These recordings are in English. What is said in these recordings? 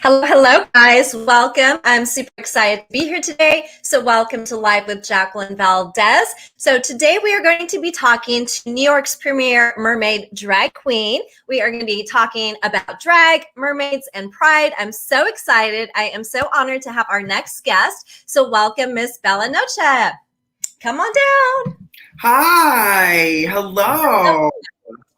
Hello, hello, guys. Welcome. I'm super excited to be here today. So, welcome to Live with Jacqueline Valdez. So, today we are going to be talking to New York's premier mermaid drag queen. We are going to be talking about drag, mermaids, and pride. I'm so excited. I am so honored to have our next guest. So, welcome, Miss Bella Noche. Come on down. Hi, hello.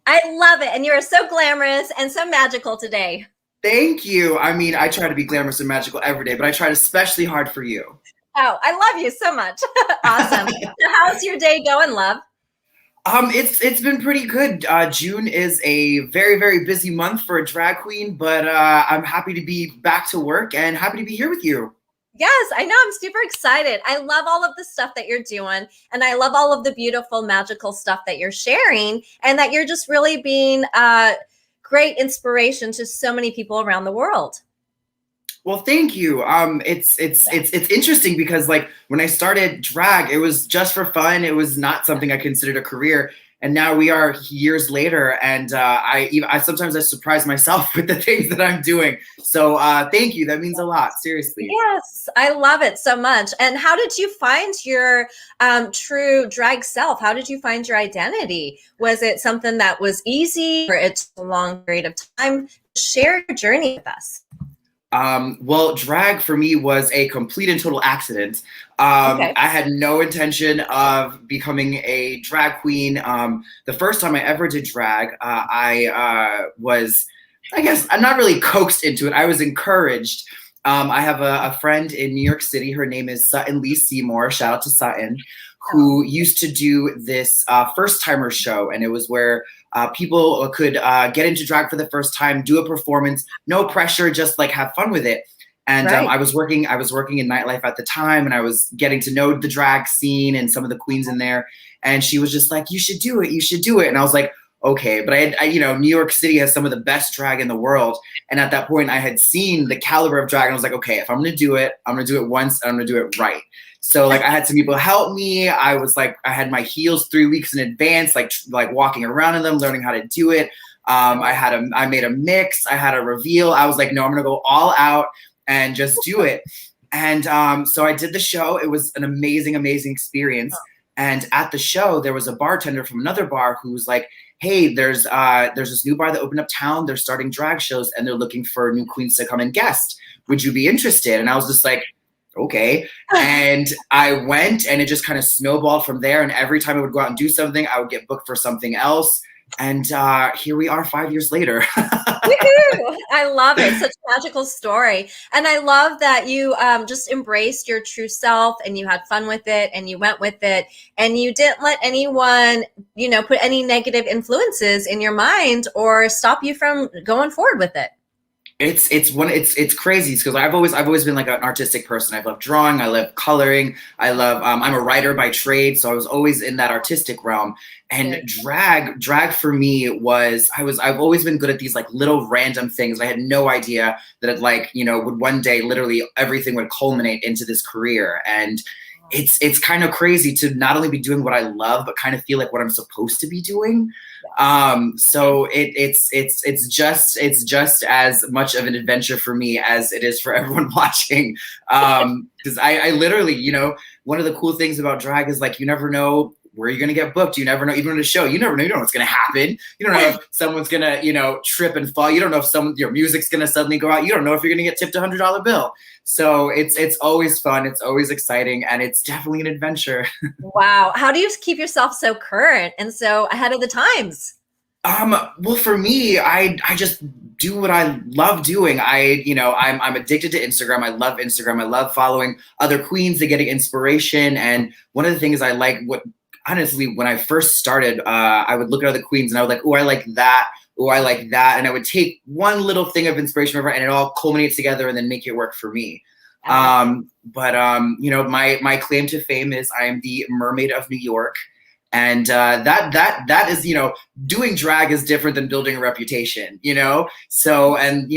I love it. And you are so glamorous and so magical today. Thank you. I mean, I try to be glamorous and magical every day, but I tried especially hard for you. Oh, I love you so much. Awesome. So how's your day going, love? It's been pretty good. June is a very busy month for a drag queen, but I'm happy to be back to work and happy to be here with you. Yes, I know. I'm super excited. I love all of the stuff that you're doing, and I love all of the beautiful, magical stuff that you're sharing, and that you're just really being great inspiration to so many people around the world. Well, thank you. It's interesting because like when I started drag, it was just for fun. It was not something I considered a career, and now we are years later, and I sometimes I surprise myself with the things that I'm doing. So thank you. That means a lot. Seriously. Yes, I love it so much. And how did you find your true drag self? How did you find your identity? Was it something that was easy, or it took a long period of time? Share your journey with us. Well, drag for me was a complete and total accident. Okay. I had no intention of becoming a drag queen. The first time I ever did drag, I guess, I'm not really coaxed into it. I was encouraged. I have a friend in New York City. Her name is Sutton Lee Seymour. Shout out to Sutton, who used to do this first timer show. And it was where people could get into drag for the first time, do a performance, no pressure, just like have fun with it. And Right. I was working in nightlife at the time, and I was getting to know the drag scene and some of the queens in there. And she was just like, "You should do it. You should do it." And I was like, "Okay." But New York City has some of the best drag in the world. And at that point, I had seen the caliber of drag, and I was like, "Okay, if I'm gonna do it, I'm gonna do it once, and I'm gonna do it right." So like I had some people help me. I was like, I had my heels 3 weeks in advance, like walking around in them, learning how to do it. I made a mix. I had a reveal. I was like, no, I'm gonna go all out and just do it. And so I did the show. It was an amazing experience. And at the show, there was a bartender from another bar who was like, "Hey, there's this new bar that opened uptown. They're starting drag shows, and they're looking for new queens to come and guest. Would you be interested?" And I was just like, okay. And I went, and it just kind of snowballed from there. And every time I would go out and do something, I would get booked for something else. And here we are 5 years later. Woohoo! I love it. Such a magical story. And I love that you just embraced your true self and you had fun with it and you went with it and you didn't let anyone, put any negative influences in your mind or stop you from going forward with it. It's crazy because I've always been like an artistic person. I love drawing, I love coloring, I love I'm a writer by trade, so I was always in that artistic realm. And drag for me I've always been good at these like little random things. I had no idea that it would one day literally everything would culminate into this career. And it's kind of crazy to not only be doing what I love, but kind of feel like what I'm supposed to be doing. So it's just as much of an adventure for me as it is for everyone watching. Because I literally, one of the cool things about drag is like you never know where you're gonna get booked. You never know, even in a show, you never know. You don't know what's gonna happen. You don't know if someone's gonna, trip and fall. You don't know if your music's gonna suddenly go out. You don't know if you're gonna get tipped $100 bill. So it's always fun. It's always exciting, and it's definitely an adventure. Wow. How do you keep yourself so current and so ahead of the times? Well, for me, I just do what I love doing. I'm addicted to Instagram. I love Instagram. I love following other queens and getting inspiration. And one of the things I like, honestly, when I first started, I would look at other queens and I was like, oh, I like that. Oh, I like that. And I would take one little thing of inspiration from her and it all culminates together and then make it work for me. My claim to fame is I am the Mermaid of New York. And that is, doing drag is different than building a reputation, So, and,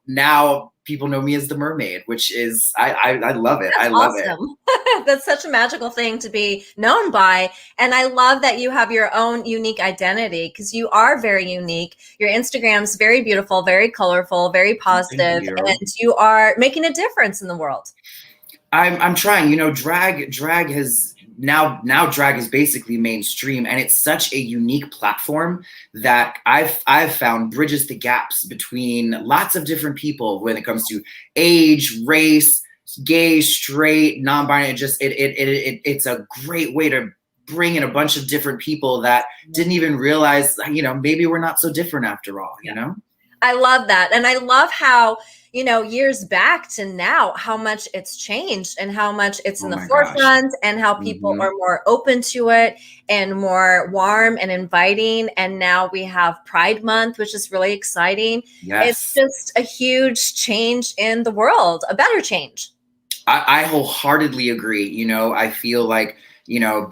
now people know me as the mermaid, which is, I love it. That's I love it. awesome. That's such a magical thing to be known by. And I love that you have your own unique identity because you are very unique. Your Instagram's very beautiful, very colorful, very Thank positive, you. and you are making a difference in the world. I'm trying, you know, drag has now drag is basically mainstream, and it's such a unique platform that I've found bridges the gaps between lots of different people when it comes to age, race, gay, straight, non-binary. It's a great way to bring in a bunch of different people that didn't even realize, you know, maybe we're not so different after all, you know? I love that. And I love how, years back to now, how much it's changed and how much it's Oh in the my gosh. forefront and how people are more open to it and more warm and inviting. And now we have Pride Month, which is really exciting. It's Yes. just a huge change in the world, a better change. I wholeheartedly agree. You know, I feel like, you know,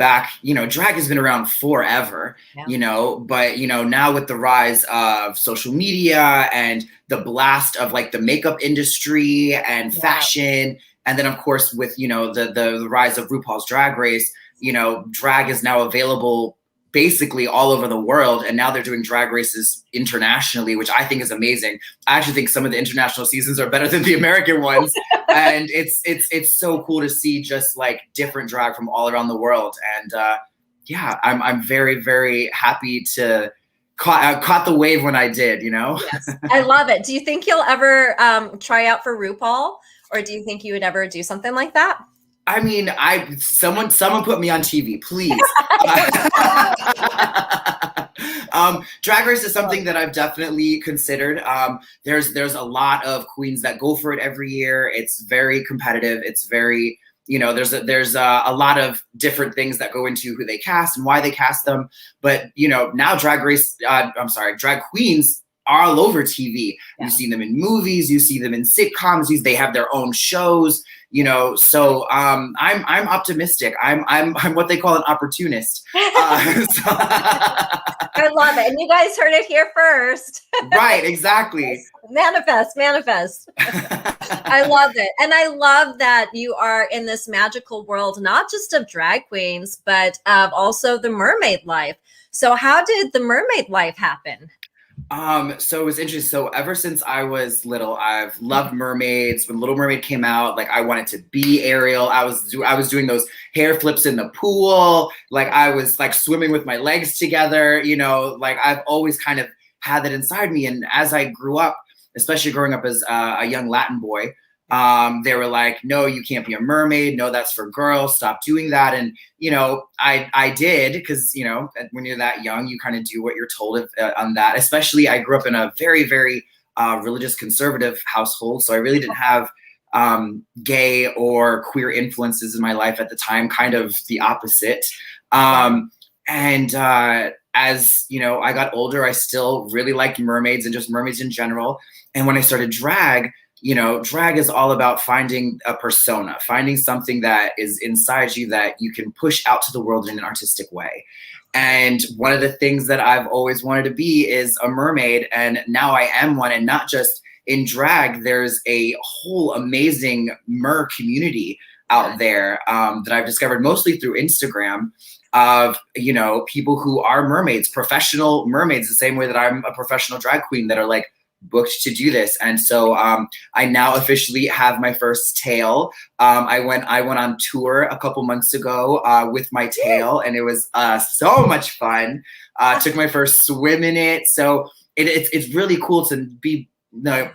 drag has been around forever, Yeah. you know, but, you know, now with the rise of social media and the blast of like the makeup industry and fashion, and then of course with, you know, the rise of RuPaul's Drag Race, you know, drag is now available basically all over the world, and now they're doing drag races internationally, which I think is amazing. I actually think some of the international seasons are better than the American ones, and it's so cool to see just like different drag from all around the world. And yeah, I'm very, very happy to caught the wave when I did, you know. Yes, I love it. Do you think you'll ever try out for RuPaul, or do you think you would ever do something like that? I mean, someone put me on TV, please. Drag Race is something that I've definitely considered. There's a lot of queens that go for it every year. It's very competitive. It's very, you know, there's a lot of different things that go into who they cast and why they cast them. But you know, now drag queens are all over TV. Yeah. You see them in movies, you see them in sitcoms. They have their own shows. You know, so I'm optimistic. I'm what they call an opportunist. I love it, and you guys heard it here first. Right, exactly. Manifest. I love it, and I love that you are in this magical world, not just of drag queens, but of also the mermaid life. So, how did the mermaid life happen? So it was interesting. So ever since I was little, I've loved mermaids. When Little Mermaid came out, like I wanted to be Ariel. I was doing those hair flips in the pool. Like I was like swimming with my legs together, you know, like I've always kind of had that inside me. And as I grew up, especially growing up as a young Latin boy, they were like, no, you can't be a mermaid. No, that's for girls. Stop doing that. And, you know, I did, because, you know, when you're that young, you kind of do what you're told on that. Especially I grew up in a very, very religious conservative household. So I really didn't have gay or queer influences in my life at the time, kind of the opposite. As you know, I got older, I still really liked mermaids and just mermaids in general. And when I started drag, you know, drag is all about finding a persona, finding something that is inside you that you can push out to the world in an artistic way. And one of the things that I've always wanted to be is a mermaid. And now I am one. And not just in drag, there's a whole amazing mer community out there that I've discovered mostly through Instagram, of, you know, people who are mermaids, professional mermaids, the same way that I'm a professional drag queen, that are like booked to do this. And so I now officially have my first tail. I went on tour a couple months ago with my tail, and it was so much fun. Took my first swim in it. So it's really cool to be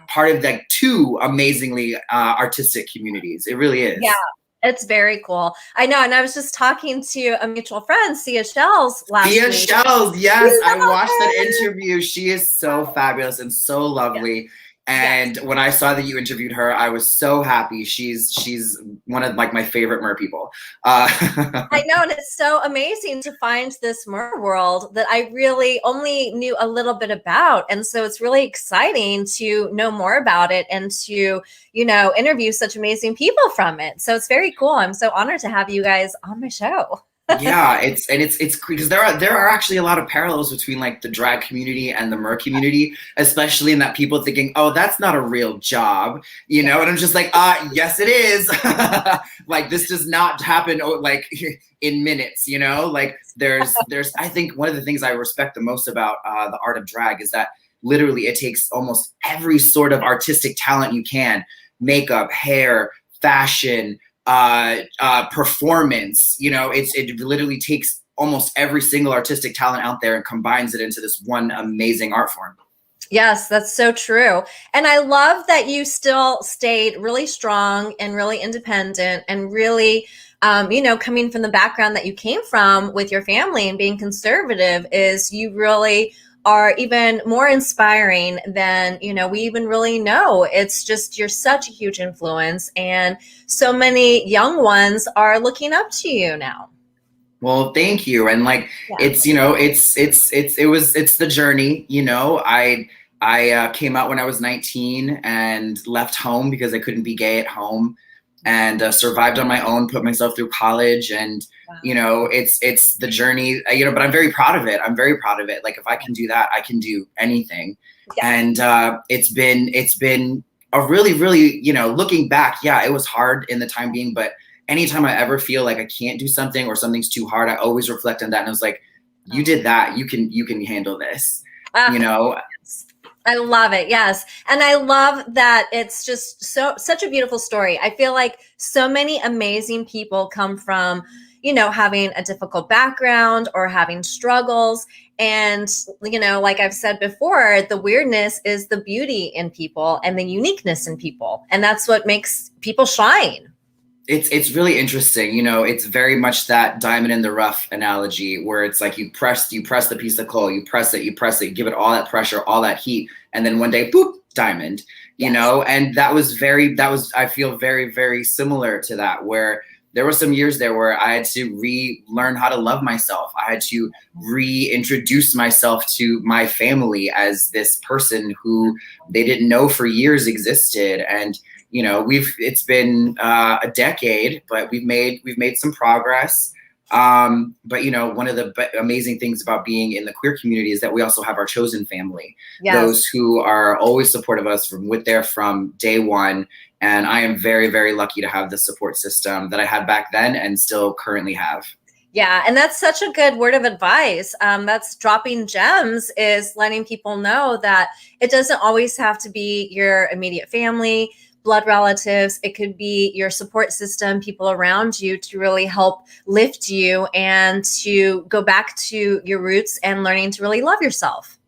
part of like two amazingly artistic communities. It really is. Yeah. It's very cool. I know. And I was just talking to a mutual friend, Sia Shells, last week. Sia Shells, yes. I watched that interview. She is so fabulous and so lovely. Yeah. And when I saw that you interviewed her, I was so happy. She's one of like my favorite mer people. I know, and it's so amazing to find this mer world that I really only knew a little bit about. And so it's really exciting to know more about it and to, you know, interview such amazing people from it. So it's very cool. I'm so honored to have you guys on my show. Yeah, it's because there are actually a lot of parallels between like the drag community and the mer community, especially in that people thinking, oh, that's not a real job, Yeah. and I'm just like, yes, it is. Like this does not happen like in minutes, like there's I think one of the things I respect the most about the art of drag is that literally it takes almost every sort of artistic talent you can, makeup, hair, fashion, performance. It literally takes almost every single artistic talent out there and combines it into this one amazing art form. Yes, that's so true. And I love that you still stayed really strong and really independent and really, coming from the background that you came from with your family and being conservative is you really are even more inspiring than, we even really know. It's just, you're such a huge influence. And so many young ones are looking up to you now. Well, thank you. And like, Yeah. it's the journey. I came out when I was 19 and left home because I couldn't be gay at home, and survived on my own, put myself through college, and Wow. it's the journey. But I'm very proud of it. I'm very proud of it. Like if I can do that, I can do anything. Yeah. And it's been a really, really, looking back, yeah, it was hard in the time being, but anytime I ever feel like I can't do something or something's too hard, I always reflect on that. And I was like, you did that. You can handle this, you Ah, know? I love it. Yes. And I love that it's just such a beautiful story. I feel like so many amazing people come from, having a difficult background or having struggles. And, like I've said before, the weirdness is the beauty in people and the uniqueness in people. And that's what makes people shine. It's really interesting. It's very much that diamond in the rough analogy where it's like you press the piece of coal, you press it, you give it all that pressure, all that heat, and then one day, boop, diamond. Yes. And that was I feel very, very similar to that, where there were some years there where I had to relearn how to love myself. I had to reintroduce myself to my family as this person who they didn't know for years existed. And it's been a decade, but we've made some progress. But one of the amazing things about being in the queer community is that we also have our chosen family, Yes. those who are always supportive of us from day one. And I am very, very lucky to have the support system that I had back then and still currently have. Yeah, and that's such a good word of advice. That's dropping gems, is letting people know that it doesn't always have to be your immediate family, blood relatives. It could be your support system, people around you to really help lift you and to go back to your roots and learning to really love yourself.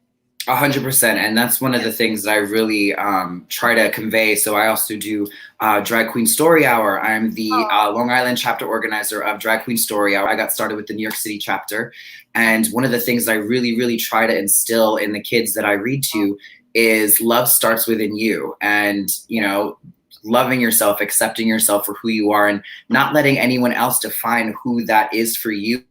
100%. And that's one of the things that I really try to convey. So I also do Drag Queen Story Hour. I'm the Long Island chapter organizer of Drag Queen Story Hour. I got started with the New York City chapter. And one of the things I really, really try to instill in the kids that I read to is love starts within you. And, loving yourself, accepting yourself for who you are, and not letting anyone else define who that is for you.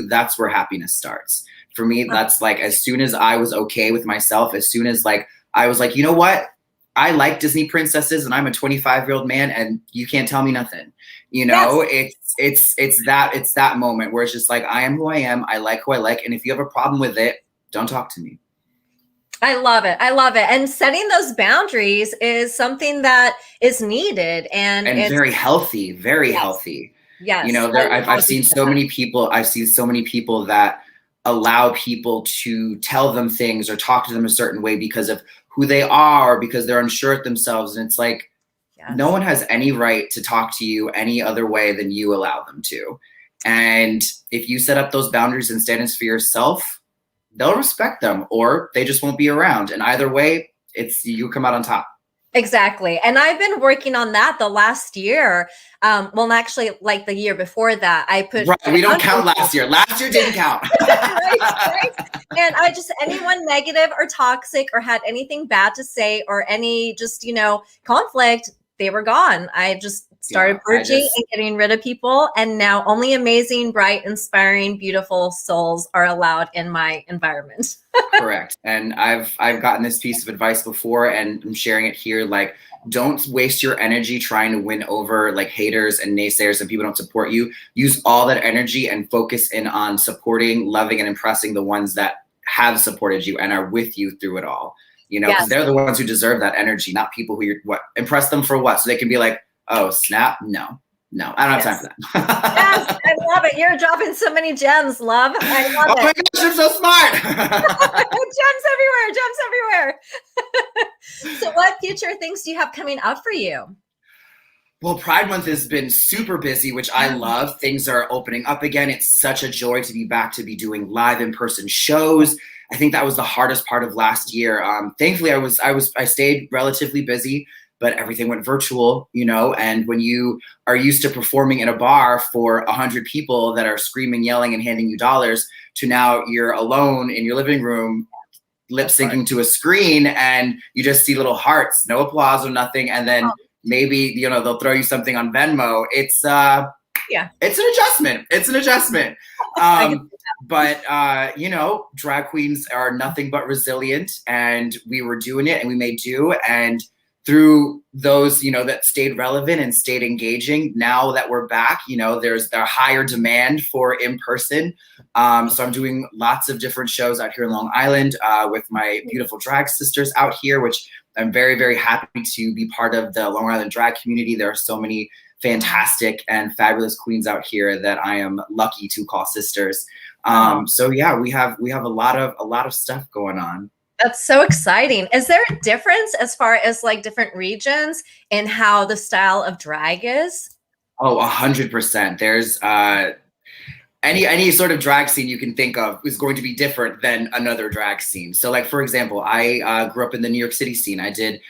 That's where happiness starts. For me, that's like, as soon as I was okay with myself, as soon as like, I was like, you know what? I like Disney princesses and I'm a 25-year-old man and you can't tell me nothing. Yes. It's that moment where it's just like, I am who I am. I like who I like. And if you have a problem with it, don't talk to me. I love it. I love it. And setting those boundaries is something that is needed. And it's very healthy, very yes. healthy. Yes. I've seen so many people that allow people to tell them things or talk to them a certain way because of who they are, or because they're unsure of themselves. And it's like, yes. No one has any right to talk to you any other way than you allow them to. And if you set up those boundaries and standards for yourself, they'll respect them, or they just won't be around. And either way, it's you come out on top. Exactly. And I've been working on that the last year. Well, actually, like the year before that, I put. Right. We don't count last year. Last year didn't count. right. And anyone negative or toxic or had anything bad to say or any just, conflict, they were gone. I just started purging and getting rid of people. And now only amazing, bright, inspiring, beautiful souls are allowed in my environment. Correct. And I've gotten this piece of advice before, and I'm sharing it here. Like, don't waste your energy trying to win over like haters and naysayers and people don't support you. Use all that energy and focus in on supporting, loving, and impressing the ones that have supported you and are with you through it all. You know, because they're the ones who deserve that energy, not people who impress them for what? So they can be like, oh, snap. No, I don't have time for that. Yes, I love it. You're dropping so many gems, love. I love it. Oh my gosh, you're so smart. Gems everywhere. So what future things do you have coming up for you? Well, Pride Month has been super busy, which I love. Things are opening up again. It's such a joy to be back, to be doing live in-person shows. I think that was the hardest part of last year. Thankfully, I stayed relatively busy, but everything went virtual, you know, and when you are used to performing in a bar for 100 people that are screaming, yelling, and handing you dollars, to now you're alone in your living room, lip syncing to a screen, and you just see little hearts, no applause or nothing. And then maybe, you know, they'll throw you something on Venmo. It's an adjustment. It's an adjustment. But you know, drag queens are nothing but resilient, and we were doing it and we made do. And through those, you know, that stayed relevant and stayed engaging, now that we're back, you know, there's a higher demand for in-person. So I'm doing lots of different shows out here in Long Island with my beautiful drag sisters out here, which I'm very, very happy to be part of the Long Island drag community. There are so many fantastic and fabulous queens out here that I am lucky to call sisters. So yeah, we have a lot of stuff going on. That's so exciting. Is there a difference as far as like different regions and how the style of drag is? Oh, 100%. There's any sort of drag scene you can think of is going to be different than another drag scene. So like, for example, I grew up in the New York City scene. I did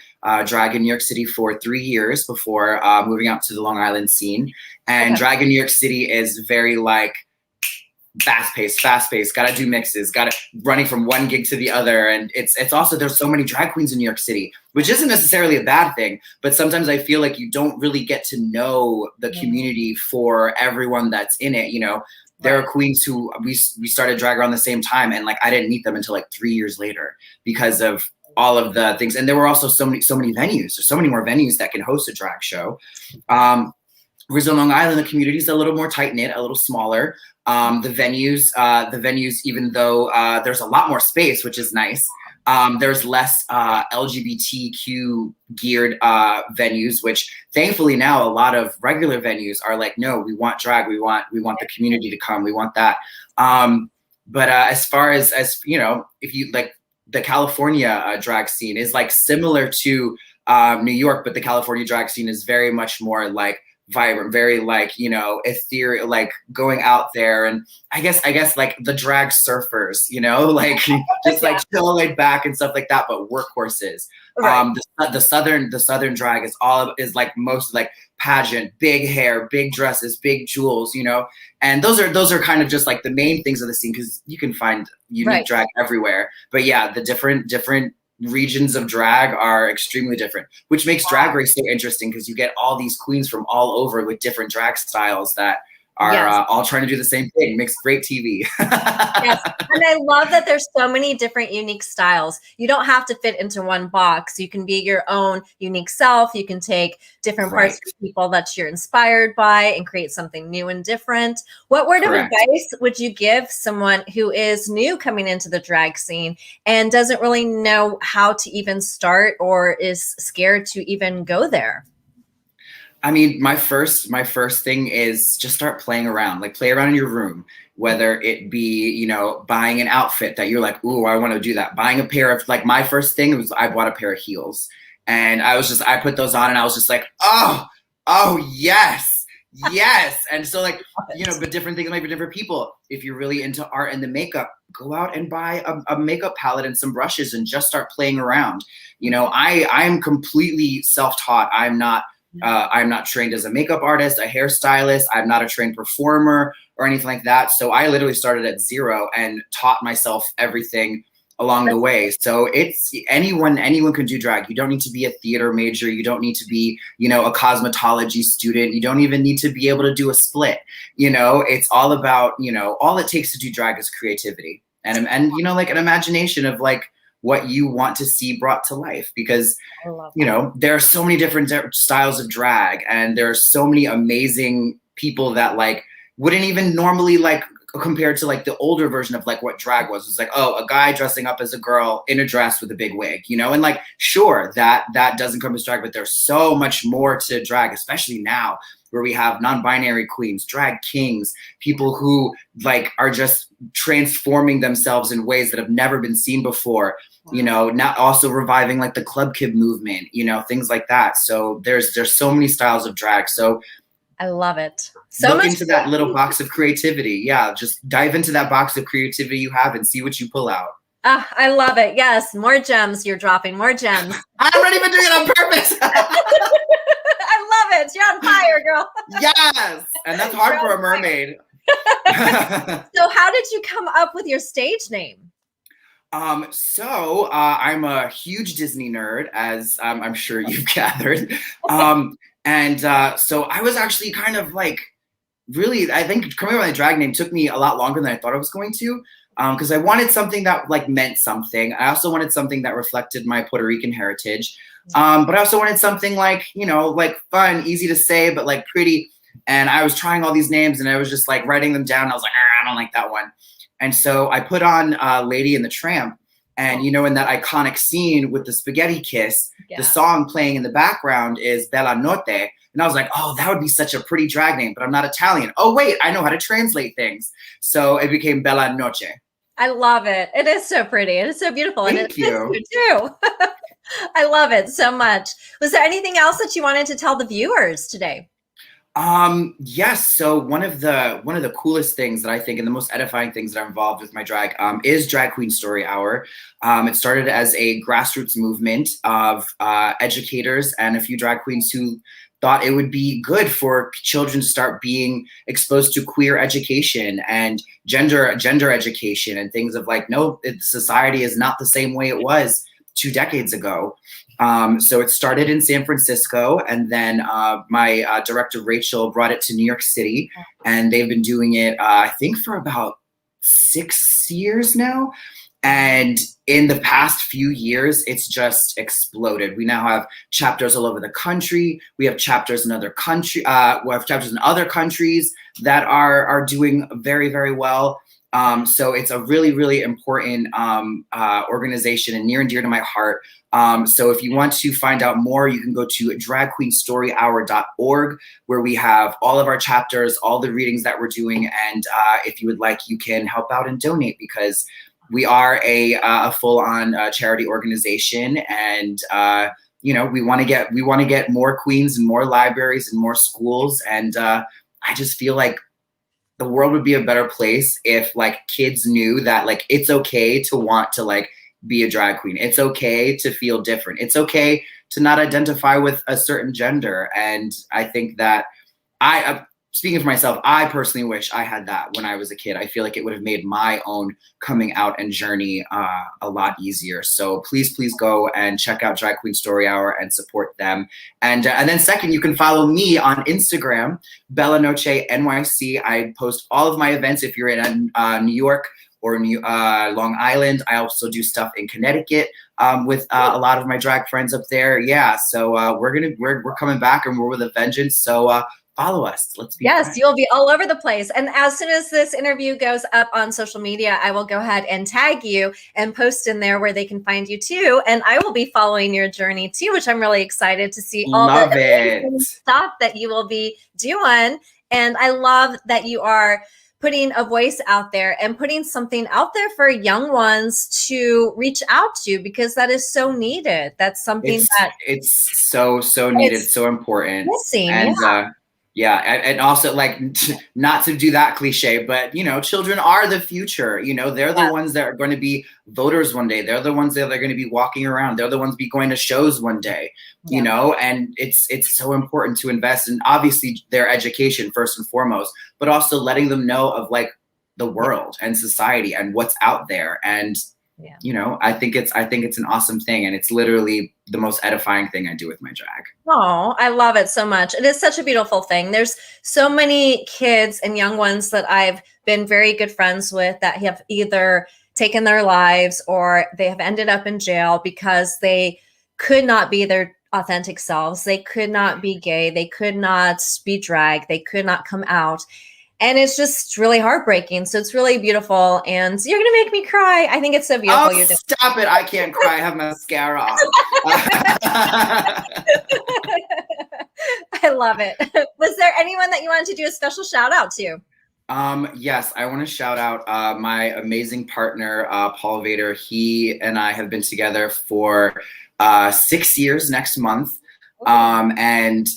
drag in New York City for 3 years before moving out to the Long Island scene. And drag in New York City is very like fast paced, gotta do mixes, running from one gig to the other. And it's also, there's so many drag queens in New York City, which isn't necessarily a bad thing, but sometimes I feel like you don't really get to know the community for everyone that's in it. You know, there are queens who we started drag around the same time, and like I didn't meet them until like 3 years later because of all of the things. And there were also so many venues. There's so many more venues that can host a drag show. Whereas in Long Island, the community is a little more tight knit, a little smaller. The venues, even though there's a lot more space, which is nice, there's less LGBTQ geared venues, which thankfully now a lot of regular venues are like, no, we want drag, we want the community to come, we want that. But as far as you know, if you like, the California drag scene is like similar to New York, but the California drag scene is very much more like vibrant, very like, you know, ethereal, like going out there. And I guess like the drag surfers, you know, like just like chill laid back and stuff like that, but workhorses. The southern drag is like most like pageant, big hair, big dresses, big jewels, you know. And those are kind of just like the main things of the scene, because you can find unique drag everywhere. But yeah, the different regions of drag are extremely different, which makes Drag Race so interesting, because you get all these queens from all over with different drag styles that are all trying to do the same thing. Makes great TV. Yes, and I love that there's so many different unique styles. You don't have to fit into one box. You can be your own unique self. You can take different parts of people that you're inspired by and create something new and different. What word of advice would you give someone who is new coming into the drag scene and doesn't really know how to even start or is scared to even go there? I mean, my first thing is just start playing around, like play around in your room, whether it be, you know, buying an outfit that you're like, ooh, I want to do that. Buying a pair of, like, my first thing was I bought a pair of heels, and I put those on and I was just like, oh, yes. And so like, you know, but different things might be different people. If you're really into art and the makeup, go out and buy a makeup palette and some brushes and just start playing around. You know, I'm completely self-taught. I'm not trained as a makeup artist, a hairstylist. I'm not a trained performer or anything like that. So I literally started at zero and taught myself everything along the way. So it's anyone can do drag. You don't need to be a theater major. You don't need to be, you know, a cosmetology student. You don't even need to be able to do a split. You know, it's all about, you know, all it takes to do drag is creativity and you know, like an imagination of like what you want to see brought to life, because you know, there are so many different styles of drag, and there are so many amazing people that like wouldn't even normally like, compared to like the older version of like what drag was. It's like, oh, a guy dressing up as a girl in a dress with a big wig, you know, and like, sure, that doesn't come as drag, but there's so much more to drag, especially now where we have non-binary queens, drag kings, people who like are just transforming themselves in ways that have never been seen before. You know, not also reviving like the club kid movement, you know, things like that. So there's so many styles of drag. So I love it. So look much into that little box of creativity. Yeah, just dive into that box of creativity you have and see what you pull out. I love it. Yes, more gems you're dropping, more gems. I'm not even doing it on purpose. I love it. You're on fire, girl. Yes, and that's hard for a mermaid. So how did you come up with your stage name? So I'm a huge Disney nerd, as I'm sure you've gathered. And so I was actually kind of like, really, I think coming up with my drag name took me a lot longer than I thought I was going to, because I wanted something that like meant something. I also wanted something that reflected my Puerto Rican heritage. But I also wanted something like, you know, like fun, easy to say, but like pretty. And I was trying all these names and I was just like writing them down. I was like, I don't like that one. And so I put on Lady and the Tramp. And, you know, in that iconic scene with the spaghetti kiss, the song playing in the background is Bella Notte. And I was like, oh, that would be such a pretty drag name, but I'm not Italian. Oh, wait, I know how to translate things. So it became Bella Noche. I love it. It is so pretty. It is so beautiful. Thank and it you. Fits you too. I love it so much. Was there anything else that you wanted to tell the viewers today? Yes. So one of the coolest things that I think, and the most edifying things that are involved with my drag, is Drag Queen Story Hour. It started as a grassroots movement of educators and a few drag queens who thought it would be good for children to start being exposed to queer education and gender education and things of like, no, society is not the same way it was 2 decades ago. So it started in San Francisco, and then my director, Rachel, brought it to New York City, and they've been doing it, I think, for about 6 years now. And in the past few years, it's just exploded. We now have chapters all over the country. We have chapters in other countries that are doing very, very well. So it's a really, really important organization and near and dear to my heart. So if you want to find out more, you can go to dragqueenstoryhour.org, where we have all of our chapters, all the readings that we're doing. And if you would like, you can help out and donate, because we are a full-on charity organization. And you know, we want to get more queens and more libraries and more schools. And I just feel like the world would be a better place if like kids knew that like it's okay to want to like be a drag queen. It's okay to feel different. It's okay to not identify with a certain gender. And I think that speaking for myself, I personally wish I had that when I was a kid. I feel like it would have made my own coming out and journey a lot easier. So please go and check out Drag Queen Story Hour and support them. And then second, you can follow me on Instagram, Bella Noche NYC. I post all of my events if you're in New York or Long Island. I also do stuff in Connecticut with a lot of my drag friends up there. Yeah, so we're coming back, and we're with a vengeance. So follow us. Let's be Yes, friends. you'll be all over the place. And as soon as this interview goes up on social media, I will go ahead and tag you and post in there where they can find you too. And I will be following your journey too, which I'm really excited to see all Love the it. stuff that you will be doing. And I love that you are putting a voice out there and putting something out there for young ones to reach out to, because that is so needed. That's something it's so needed, so important. Missing, and and also like not to do that cliche, but you know, children are the future. You know, they're the ones that are going to be voters one day. They're the ones that are going to be walking around. They're the ones be going to shows one day. You know, and it's so important to invest in obviously their education first and foremost, but also letting them know of like the world and society and what's out there. And Yeah. you know, I think it's an awesome thing, and it's literally the most edifying thing I do with my drag. Oh, I love it so much. It is such a beautiful thing. There's so many kids and young ones that I've been very good friends with that have either taken their lives or they have ended up in jail because they could not be their authentic selves. They could not be gay. They could not be drag. They could not come out. And it's just really heartbreaking. So it's really beautiful. And you're going to make me cry. I think it's so beautiful. Oh, stop it. I can't cry. I have mascara on. I love it. Was there anyone that you wanted to do a special shout out to? Yes, I want to shout out my amazing partner, Paul Vader. He and I have been together for 6 years next month. And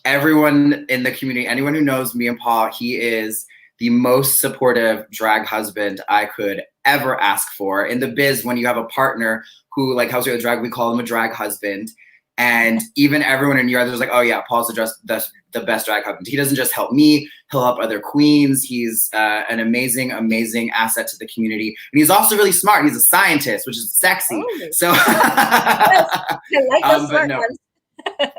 everyone in the community, anyone who knows me and Paul, he is the most supportive drag husband I could ever ask for. In the biz, when you have a partner who like helps you with drag, we call him a drag husband. And even everyone in Europe was like, oh yeah, Paul's the best drag husband. He doesn't just help me, he'll help other queens. He's an amazing, amazing asset to the community. And he's also really smart. He's a scientist, which is sexy. Oh. So I like those smart ones.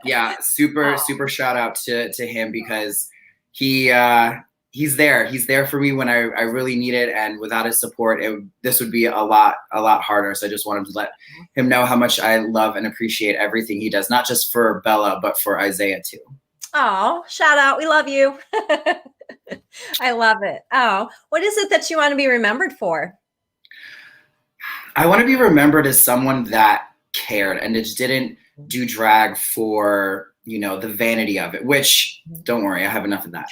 Yeah, super shout out to him, because he's there. He's there for me when I really need it, and without his support, this would be a lot harder. So I just wanted to let him know how much I love and appreciate everything he does, not just for Bella, but for Isaiah too. Oh, shout out. We love you. I love it. Oh, what is it that you want to be remembered for? I want to be remembered as someone that cared and just didn't do drag for, you know, the vanity of it, which don't worry, I have enough of that.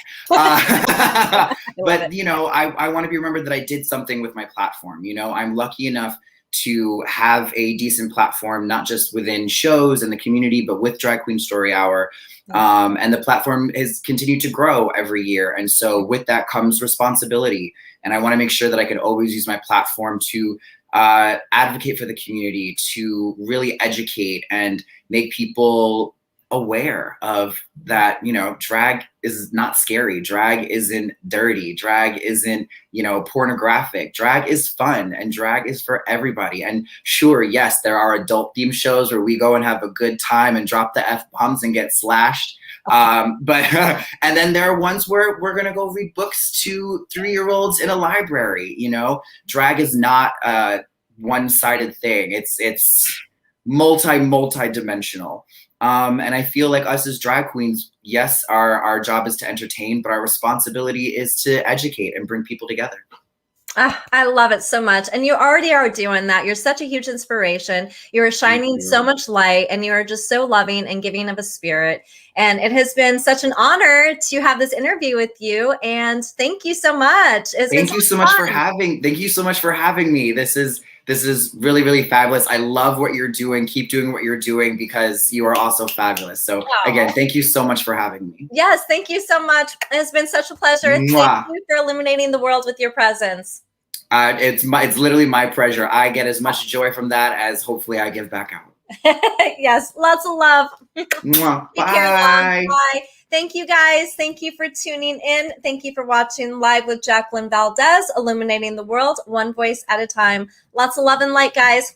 But, you know, I want to be remembered that I did something with my platform. You know, I'm lucky enough to have a decent platform, not just within shows and the community, but with Drag Queen Story Hour. And the platform has continued to grow every year. And so with that comes responsibility. And I want to make sure that I can always use my platform to advocate for the community, to really educate and make people aware of that, you know, drag is not scary. Drag isn't dirty. Drag isn't, you know, pornographic. Drag is fun, and drag is for everybody. And sure, yes, there are adult theme shows where we go and have a good time and drop the F-bombs and get slashed. But and then there are ones where we're going to go read books to 3-year-olds in a library. You know, drag is not a one-sided thing. It's multi-dimensional. And I feel like us as drag queens, yes, our job is to entertain, but our responsibility is to educate and bring people together. I love it so much. And you already are doing that. You're such a huge inspiration. You're shining so much light, and you are just so loving and giving of a spirit. And it has been such an honor to have this interview with you. And thank you so much. Thank you so much for having me. This is really, really fabulous. I love what you're doing. Keep doing what you're doing, because you are also fabulous. So again, thank you so much for having me. Yes, thank you so much. It's been such a pleasure. Mwah. Thank you for illuminating the world with your presence. It's literally my pleasure. I get as much joy from that as hopefully I give back out. Yes, lots of love. Mwah. Bye. Bye. Thank you, guys. Thank you for tuning in. Thank you for watching Live with Jacqueline Valdez, illuminating the world one voice at a time. Lots of love and light, guys.